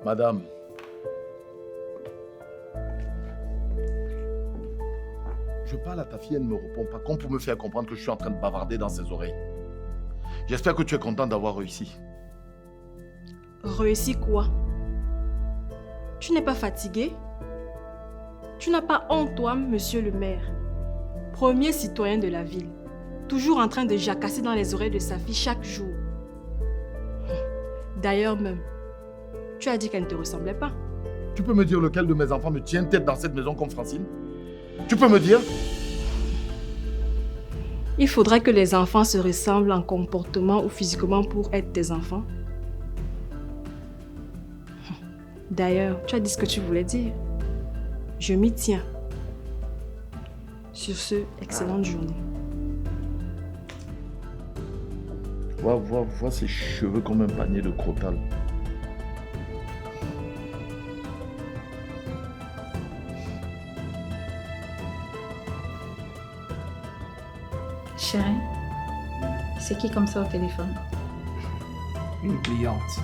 Madame, je parle à ta fille, elle ne me répond pas, comme pour me faire comprendre que je suis en train de bavarder dans ses oreilles. J'espère que tu es content d'avoir réussi. Réussi quoi? Tu n'es pas fatigué? Tu n'as pas honte, toi, monsieur le maire? Premier citoyen de la ville, toujours en train de jacasser dans les oreilles de sa fille chaque jour. D'ailleurs même, tu as dit qu'elle ne te ressemblait pas. Tu peux me dire lequel de mes enfants me tient tête dans cette maison comme Francine? Tu peux me dire? Il faudrait que les enfants se ressemblent en comportement ou physiquement pour être tes enfants. D'ailleurs, tu as dit ce que tu voulais dire. Je m'y tiens. Sur ce, excellente journée. Vois ses cheveux comme un panier de crotal. Chérie, c'est qui comme ça au téléphone? Une cliente.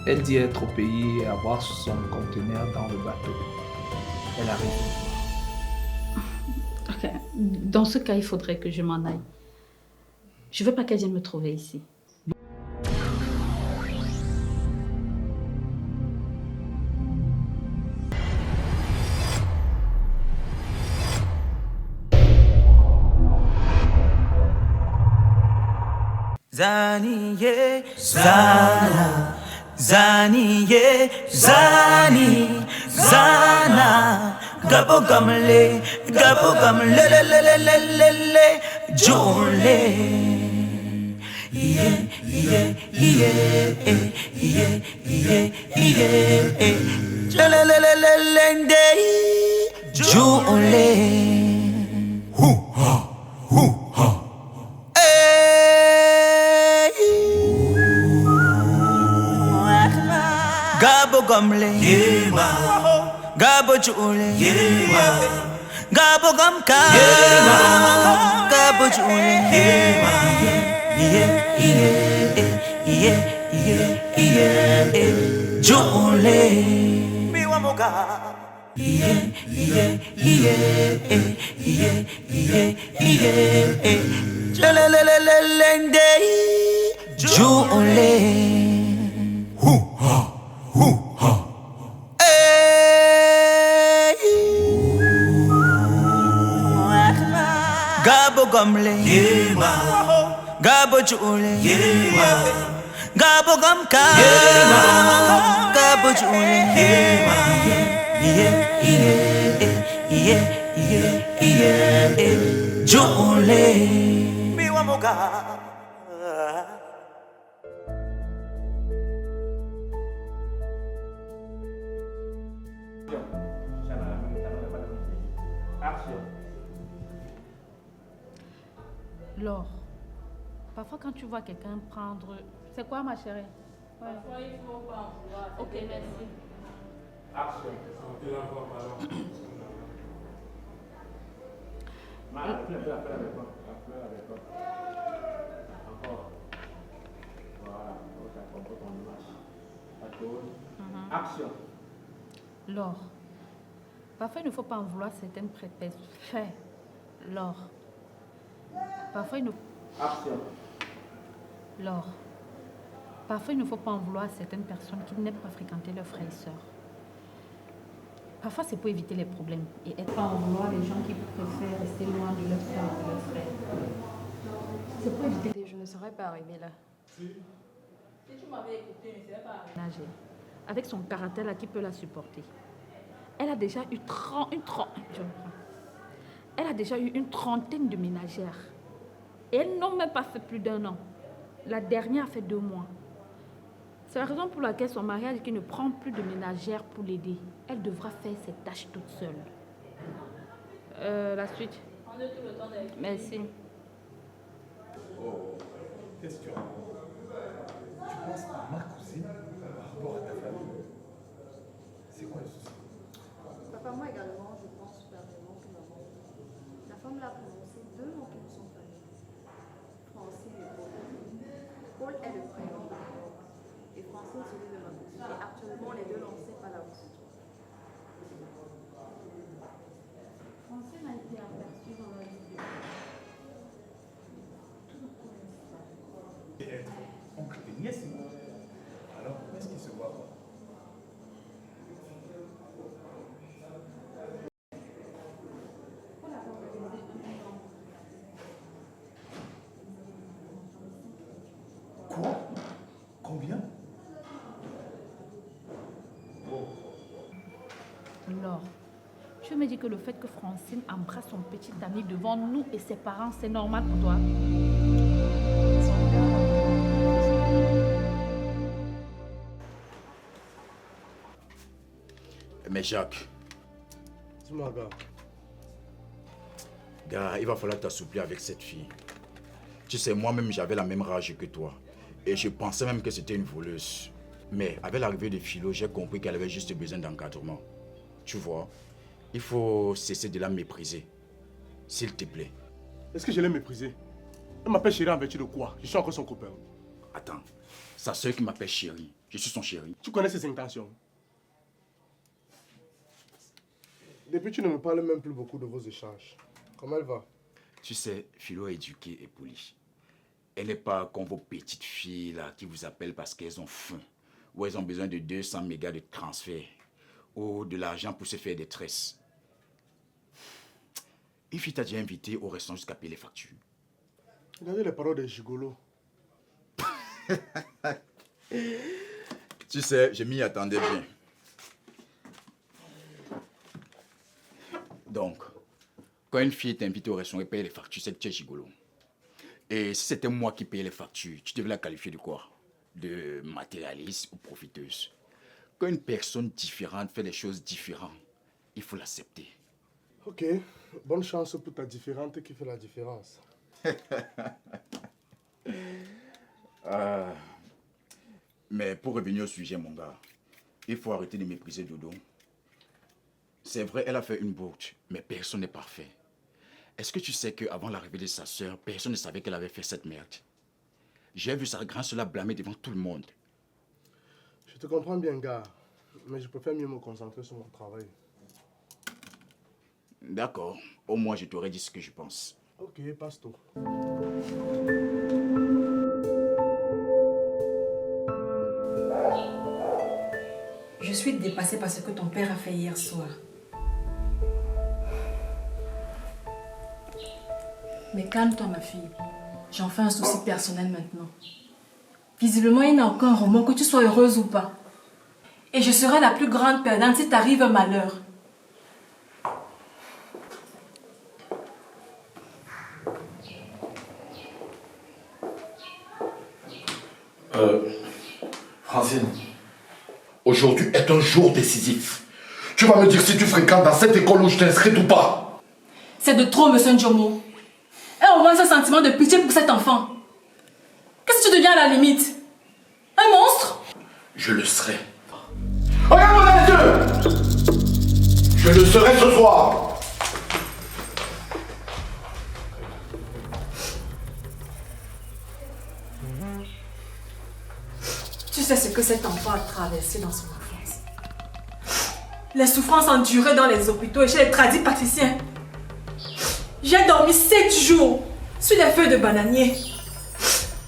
Elle dit être au pays et avoir son conteneur dans le bateau. Elle arrive. Ok, dans ce cas, il faudrait que je m'en aille. Je veux pas qu'elle vienne me trouver ici. Zaniye, Zana, Zaniye, Zani, Zana, Gabo gamle, le le le le le le le, Jole, yeah yeah yeah yeah yeah yeah, Jole le le le le le, Jole, hu ha hu ha. Gabo gamle, Gabo chule, Gabo gamka, Gabo chule, Jule, mi wamoga, Jule, hu ha. Gabo gamle, Gabo chule, Gabo gamka, Gabo chule, Jule, mi wamoga. Laure, parfois quand tu vois quelqu'un prendre... C'est quoi ma chérie? Ouais. Parfois il faut pas en vouloir. Ok, merci. Action. Action. Laure, parfois il ne faut pas en vouloir certaines prétextes. Fais, Laure. Parfois il ne... Action. Laure, parfois il ne faut pas en vouloir à certaines personnes qui n'aiment pas fréquenter leurs frères et sœurs. Parfois c'est pour éviter les problèmes et être pas en vouloir les gens qui préfèrent rester loin de leurs sœurs et de leurs frères. C'est pour éviter... Je ne serais pas arrivée là. Si tu m'avais écouté, je ne serais pas arrivée. Avec son caractère là qui peut la supporter. Elle a déjà eu Elle a déjà eu une trentaine de ménagères. Et elles n'ont même pas fait plus d'1 an. La dernière a fait 2 mois. C'est la raison pour laquelle son mari a dit qu'il ne prend plus de ménagère pour l'aider. Elle devra faire ses tâches toute seule. La suite. Prends tout le temps d'être. Merci. Oh, question. Tu penses à ma cousine par rapport à ta famille? C'est quoi le souci? Papa, moi également, je pense fermement que maman, la femme l'a prononcé 2 noms qui nous sont familiers. Francine et Paul. Paul est le prénom de Paul et Francine celui de ma cousine. Et les deux, là, on ne sait pas là où c'est. Francine a été aperçue dans la vidéo. Et être oncle et nièce. Alors, est-ce qu'ils se voient pas? Quoi? Combien? Alors, tu me dis que le fait que Francine embrasse son petit ami devant nous et ses parents, c'est normal pour toi? Mais Jacques, Dis-moi, gars. gars, il va falloir t'assouplir avec cette fille. Tu sais, moi-même, j'avais la même rage que toi. Et je pensais même que c'était une voleuse. Mais avec l'arrivée de Philo, j'ai compris qu'elle avait juste besoin d'encadrement. Tu vois, il faut cesser de la mépriser. S'il te plaît. Est-ce que je l'ai méprisé? Elle m'appelle chérie en vertu de quoi? Je suis encore son copain. Attends, sa soeur qui m'appelle chérie. Je suis son chéri. Tu connais ses intentions? Depuis, tu ne me parles même plus beaucoup de vos échanges. Comment elle va? Tu sais, Philo est éduquée et polie. Elle n'est pas comme vos petites filles là qui vous appellent parce qu'elles ont faim. Ou elles ont besoin de 200 mégas de transfert. Ou de l'argent pour se faire des tresses. Une fille t'a déjà invité au restaurant jusqu'à payer les factures. Regardez les paroles des gigolos. Tu sais, je m'y attendais bien. Donc, quand une fille t'invite au restaurant et paye les factures, c'est que tu es gigolo. Et si c'était moi qui payais les factures, tu devais la qualifier de quoi? De matérialiste ou profiteuse. Quand une personne différente fait les choses différentes, il faut l'accepter. Ok, bonne chance pour ta différente qui fait la différence. Mais pour revenir au sujet, mon gars, il faut arrêter de mépriser Dodo. C'est vrai, elle a fait une bourde, mais personne n'est parfait. Est-ce que tu sais qu'avant l'arrivée de sa sœur, personne ne savait qu'elle avait fait cette merde? J'ai vu sa grand-sœur la blâmer devant tout le monde. Je te comprends bien, gars, mais je préfère mieux me concentrer sur mon travail. D'accord, au moins je t'aurais dit ce que je pense. Ok, passe tout. Je suis dépassée par ce que ton père a fait hier soir. Mais calme-toi, ma fille. J'en fais un souci personnel maintenant. Visiblement, il n'a aucun remords, que tu sois heureuse ou pas. Et je serai la plus grande perdante si t'arrive un malheur. Francine, aujourd'hui est un jour décisif. Tu vas me dire si tu fréquentes dans cette école où je t'ai inscrite ou pas. C'est de trop, monsieur Njomo. Et au moins ce sentiment de pitié pour cet enfant. Qu'est-ce que tu deviens à la limite? Un monstre? Je le serai. Regarde-moi dans les yeux! Je le serai ce soir. Tu sais ce que cet enfant a traversé dans son enfance. Les souffrances endurées dans les hôpitaux et chez les tradis praticiens. J'ai dormi 7 jours sur les feuilles de bananier.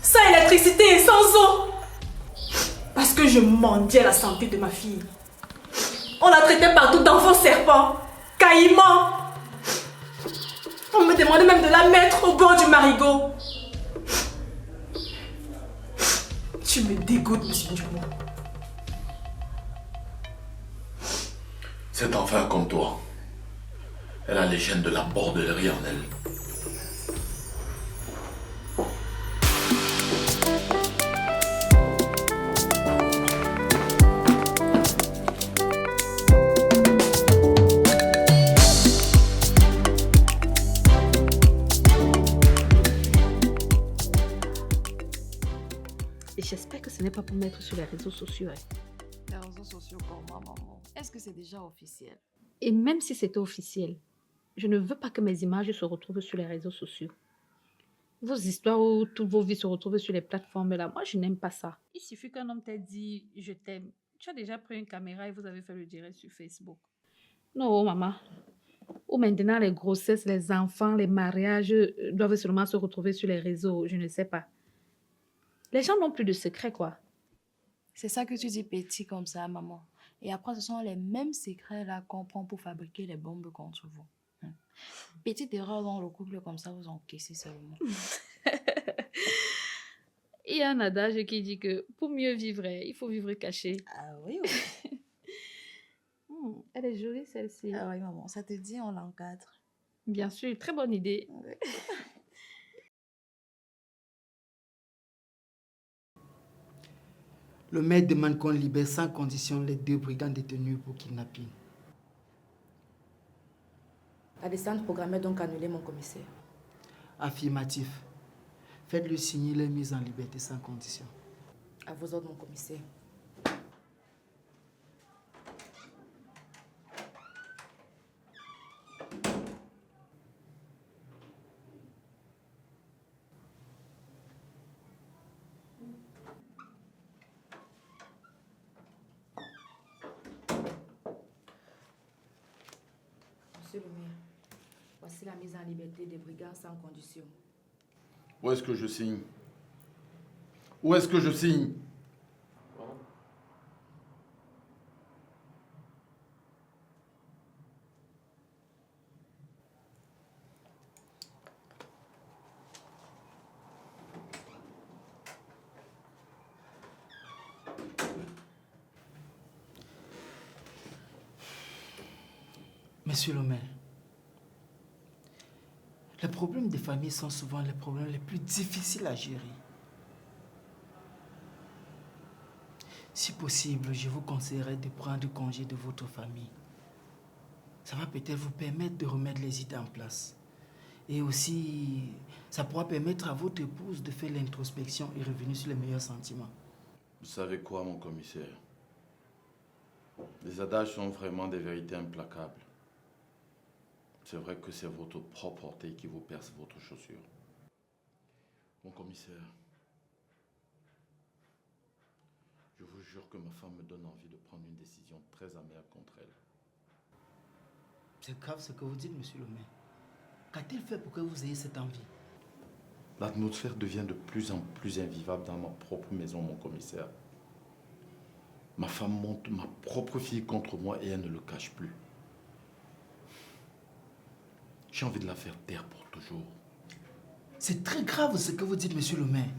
Sans électricité et sans eau. Parce que je mendiais la santé de ma fille. On la traitait partout d'enfant serpent, caïman. On me demandait même de la mettre au bord du marigot. Tu me dégoûtes, monsieur Dumont. Cet enfant est comme toi. Elle a les gènes de la bordellerie en elle. Et j'espère que ce n'est pas pour mettre sur les réseaux sociaux. Les réseaux sociaux pour moi, maman. Est-ce que c'est déjà officiel? Et même si c'était officiel, je ne veux pas que mes images se retrouvent sur les réseaux sociaux. Vos histoires ou toutes vos vies se retrouvent sur les plateformes là. Moi, je n'aime pas ça. Il suffit qu'un homme t'ait dit « je t'aime ». Tu as déjà pris une caméra et vous avez fait le direct sur Facebook. Non, maman. Ou maintenant les grossesses, les enfants, les mariages doivent seulement se retrouver sur les réseaux, je ne sais pas. Les gens n'ont plus de secrets, quoi. C'est ça que tu dis petit comme ça, maman. Et après, ce sont les mêmes secrets-là qu'on prend pour fabriquer les bombes contre vous. Petite erreur dans le couple comme ça, vous encaissez seulement. Il y a un adage qui dit que pour mieux vivre, il faut vivre caché. Ah oui, oui. Elle est jolie, celle-ci. Ah oui, maman, ça te dit, on l'encadre. Bien sûr, très bonne idée. Oui. Le maire demande qu'on libère sans condition les 2 brigands détenus pour kidnapping. La descente programmée donc annuler mon commissaire. Affirmatif. Faites-lui signer les mises en liberté sans condition. À vos ordres, mon commissaire. Monsieur le maire, voici la mise en liberté des brigands sans condition. Où est-ce que je signe? Où est-ce que je signe? Monsieur le maire, les problèmes des familles sont souvent les problèmes les plus difficiles à gérer. Si possible, je vous conseillerais de prendre congé de votre famille. Ça va peut-être vous permettre de remettre les idées en place. Et aussi, ça pourra permettre à votre épouse de faire l'introspection et revenir sur les meilleurs sentiments. Vous savez quoi, mon commissaire? Les adages sont vraiment des vérités implacables. C'est vrai que c'est votre propre orteil qui vous perce votre chaussure. Mon commissaire, je vous jure que ma femme me donne envie de prendre une décision très amère contre elle. C'est grave ce que vous dites, monsieur le maire. Qu'a-t-il fait pour que vous ayez cette envie? L'atmosphère devient de plus en plus invivable dans ma propre maison, mon commissaire. Ma femme monte ma propre fille contre moi et elle ne le cache plus. J'ai envie de la faire taire pour toujours. C'est très grave ce que vous dites, monsieur le maire.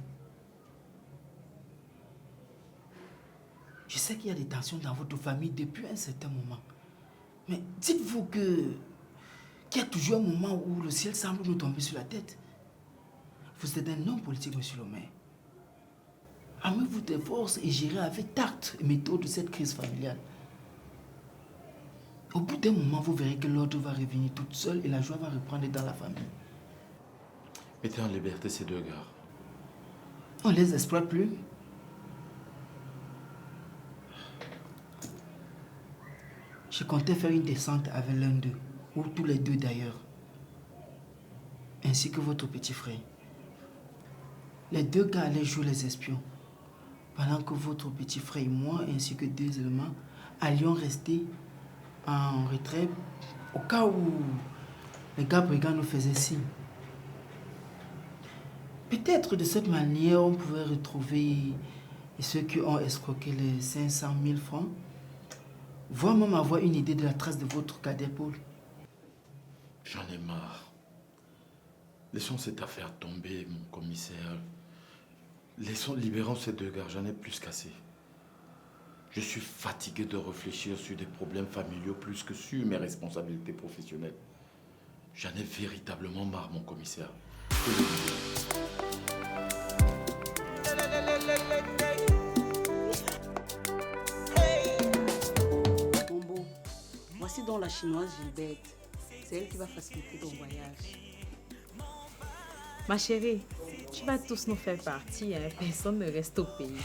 Je sais qu'il y a des tensions dans votre famille depuis un certain moment. Mais dites-vous qu'il y a toujours un moment où le ciel semble nous tomber sur la tête. Vous êtes un homme politique, monsieur le maire. Armez-vous de forces et gérez avec tact et méthode cette crise familiale. Au bout d'un moment, vous verrez que l'ordre va revenir toute seule et la joie va reprendre dans la famille. Mettez en liberté ces 2 gars. On ne les exploite plus. Je comptais faire une descente avec l'un d'eux, ou tous les 2 d'ailleurs, ainsi que votre petit frère. Les 2 gars allaient jouer les espions, pendant que votre petit frère et moi, ainsi que 2 éléments, allions rester en retrait au cas où les gars brigands nous faisaient signe. Peut-être de cette manière, on pouvait retrouver ceux qui ont escroqué les 500 000 francs, voire même avoir une idée de la trace de votre cadet Paul. J'en ai marre. Laissons cette affaire tomber, mon commissaire. Libérons ces 2 gars, j'en ai plus qu'assez. Je suis fatigué de réfléchir sur des problèmes familiaux plus que sur mes responsabilités professionnelles. J'en ai véritablement marre, mon commissaire. Bombo, voici donc la chinoise Gilberte. C'est elle qui va faciliter ton voyage. Ma chérie, tu vas tous nous faire partie, hein. Personne ne reste au pays.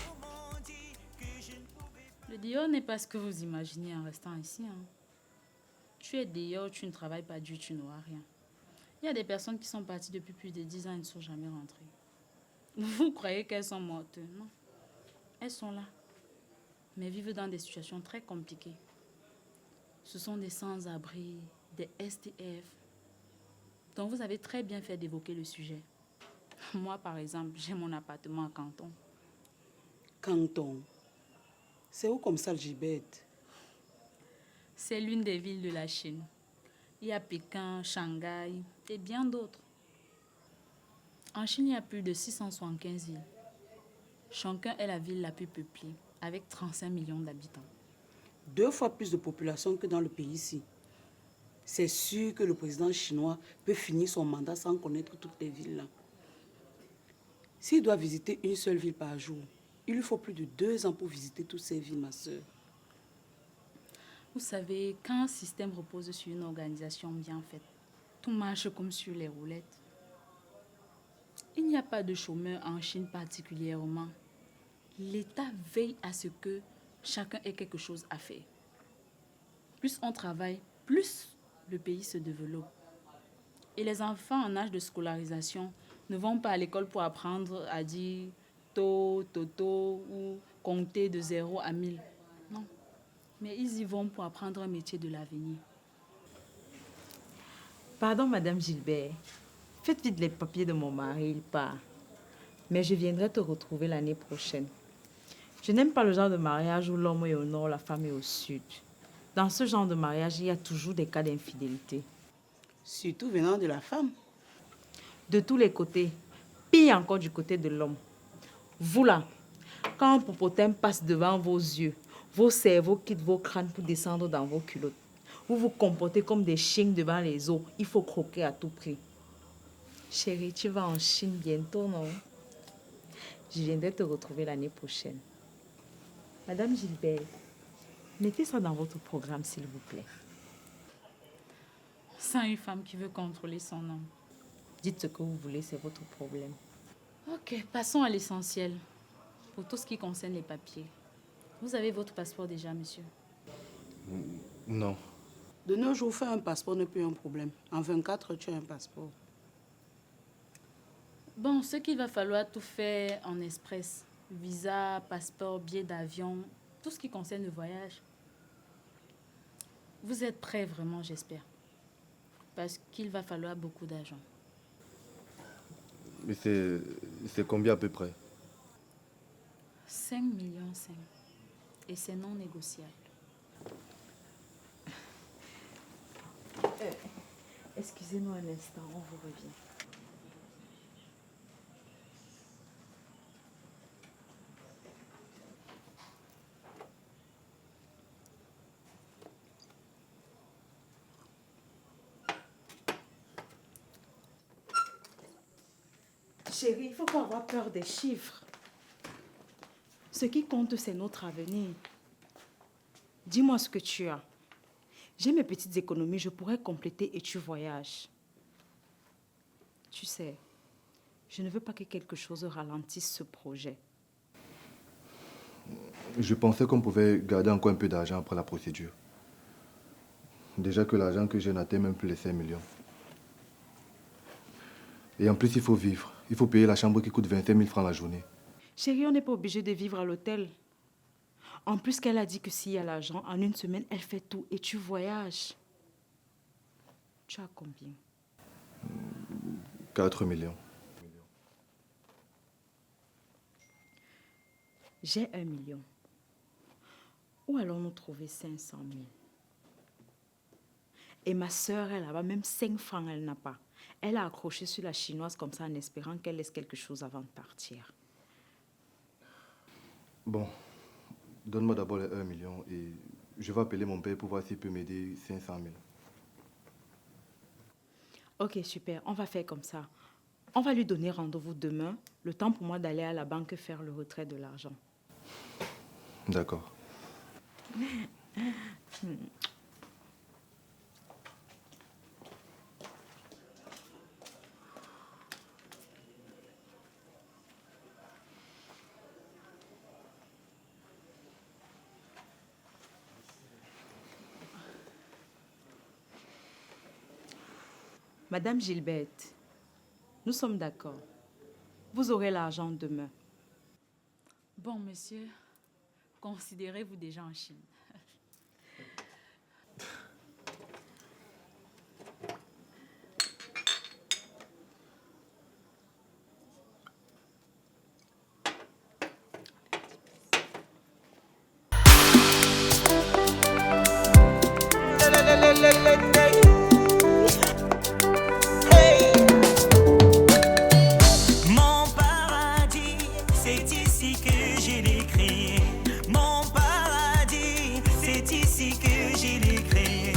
Le dehors n'est pas ce que vous imaginez en restant ici. Hein. Tu es dehors, tu ne travailles pas du tout, tu n'auras rien. Il y a des personnes qui sont parties depuis plus de 10 ans et ne sont jamais rentrées. Vous croyez qu'elles sont mortes? Non. Elles sont là. mais vivent dans des situations très compliquées. Ce sont des sans-abri, des SDF. Donc vous avez très bien fait d'évoquer le sujet. Moi, par exemple, j'ai mon appartement à Canton. Canton? C'est où comme ça, Gilberte? C'est l'une des villes de la Chine. Il y a Pékin, Shanghai et bien d'autres. En Chine, il y a plus de 675 villes. Shanghai est la ville la plus peuplée, avec 35 millions d'habitants. 2 fois plus de population que dans le pays ici. C'est sûr que le président chinois peut finir son mandat sans connaître toutes les villes là. S'il doit visiter une seule ville par jour, il lui faut plus de 2 ans pour visiter toutes ces villes, ma soeur. Vous savez, quand un système repose sur une organisation bien faite, tout marche comme sur les roulettes. Il n'y a pas de chômeurs en Chine particulièrement. L'État veille à ce que chacun ait quelque chose à faire. Plus on travaille, plus le pays se développe. Et les enfants en âge de scolarisation ne vont pas à l'école pour apprendre à dire to, toto ou compter de 0 à 1000. Non. Mais ils y vont pour apprendre un métier de l'avenir. Pardon, Madame Gilbert. Faites vite les papiers de mon mari, il part. Mais je viendrai te retrouver l'année prochaine. Je n'aime pas le genre de mariage où l'homme est au nord, la femme est au sud. Dans ce genre de mariage, il y a toujours des cas d'infidélité. Surtout venant de la femme. De tous les côtés. Pire encore du côté de l'homme. Vous là, quand un popotin passe devant vos yeux, vos cerveaux quittent vos crânes pour descendre dans vos culottes. Vous vous comportez comme des chiens devant les eaux. Il faut croquer à tout prix. Chérie, tu vas en Chine bientôt, non? Je viendrai te retrouver l'année prochaine. Madame Gilbert, mettez ça dans votre programme, s'il vous plaît. Sans une femme qui veut contrôler son homme. Dites ce que vous voulez, c'est votre problème. Ok, passons à l'essentiel. Pour tout ce qui concerne les papiers. Vous avez votre passeport déjà, monsieur? Non. De nos jours, faire un passeport n'est plus un problème. En 24 heures, tu as un passeport. Bon, ce qu'il va falloir tout faire en express. Visa, passeport, billet d'avion, tout ce qui concerne le voyage. Vous êtes prêts vraiment, j'espère. Parce qu'il va falloir beaucoup d'argent. Mais c'est combien à peu près? 5 millions 5. Et c'est non négociable. Excusez-nous un instant, on vous revient. Chérie, il ne faut pas avoir peur des chiffres. Ce qui compte, c'est notre avenir. Dis-moi ce que tu as. J'ai mes petites économies, je pourrais compléter et tu voyages. Tu sais, je ne veux pas que quelque chose ralentisse ce projet. Je pensais qu'on pouvait garder encore un peu d'argent après la procédure. Déjà que l'argent que j'ai n'atteint même plus les 5 millions. Et en plus, il faut vivre. Il faut payer la chambre qui coûte 25 000 francs la journée. Chérie, on n'est pas obligé de vivre à l'hôtel. En plus, qu'elle a dit que s'il y a l'argent, en une semaine, elle fait tout et tu voyages. Tu as combien? 4 millions. J'ai 1 million. Où allons-nous trouver 500 000? Et ma sœur, elle a même 5 francs, elle n'a pas. Elle a accroché sur la chinoise comme ça en espérant qu'elle laisse quelque chose avant de partir. Bon, donne-moi d'abord les 1 million et je vais appeler mon père pour voir s'il peut m'aider 500 000. Ok, super, on va faire comme ça. On va lui donner rendez-vous demain, le temps pour moi d'aller à la banque faire le retrait de l'argent. D'accord. Madame Gilberte, nous sommes d'accord. Vous aurez l'argent demain. Bon, monsieur, considérez-vous déjà en Chine? Mon paradis, c'est ici que je l'ai créé. Mon paradis, c'est ici que je l'ai créé.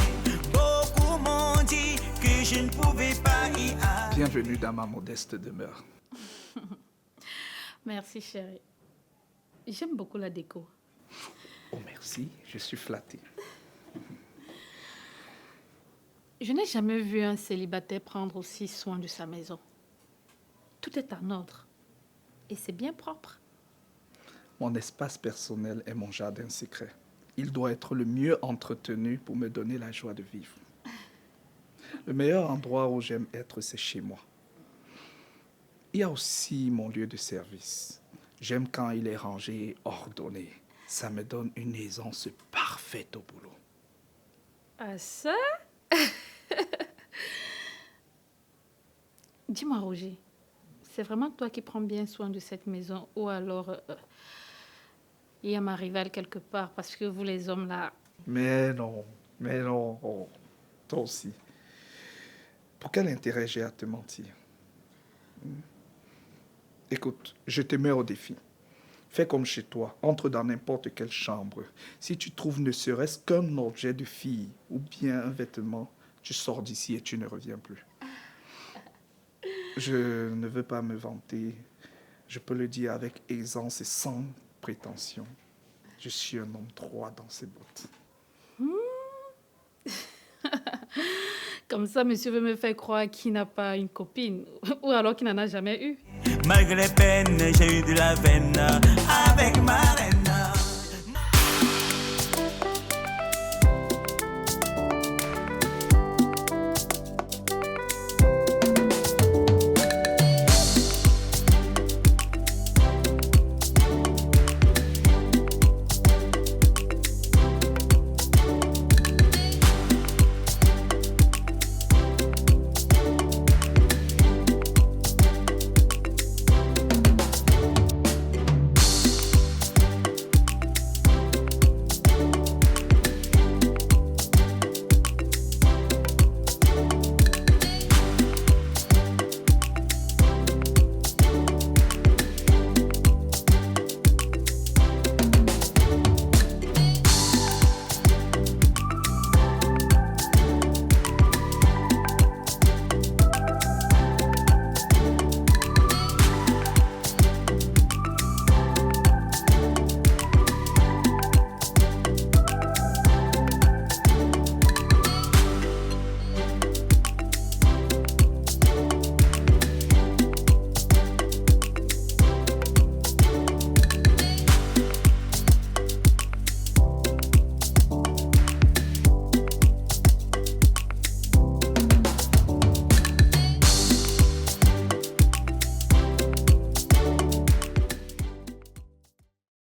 Beaucoup m'ont dit que je ne pouvais pas y aller. Bienvenue dans ma modeste demeure. Merci, chérie. J'aime beaucoup la déco. Oh, merci, je suis flatté. Je n'ai jamais vu un célibataire prendre aussi soin de sa maison. Tout est en ordre. Et c'est bien propre. Mon espace personnel est mon jardin secret. Il doit être le mieux entretenu pour me donner la joie de vivre. Le meilleur endroit où j'aime être, c'est chez moi. Il y a aussi mon lieu de service. J'aime quand il est rangé et ordonné. Ça me donne une aisance parfaite au boulot. Ah ça? Dis-moi, Roger, c'est vraiment toi qui prends bien soin de cette maison ou alors il y a ma rivale quelque part parce que vous les hommes là... Mais non, oh, toi aussi. Pour quel intérêt j'ai à te mentir? Écoute, je te mets au défi. Fais comme chez toi, entre dans n'importe quelle chambre. Si tu trouves ne serait-ce qu'un objet de fille ou bien un vêtement, tu sors d'ici et tu ne reviens plus. Je ne veux pas me vanter. Je peux le dire avec aisance et sans prétention. Je suis un homme droit dans ses bottes. Comme ça, monsieur veut me faire croire qu'il n'a pas une copine ou alors qu'il n'en a jamais eu. Malgré les peines, j'ai eu de la veine avec ma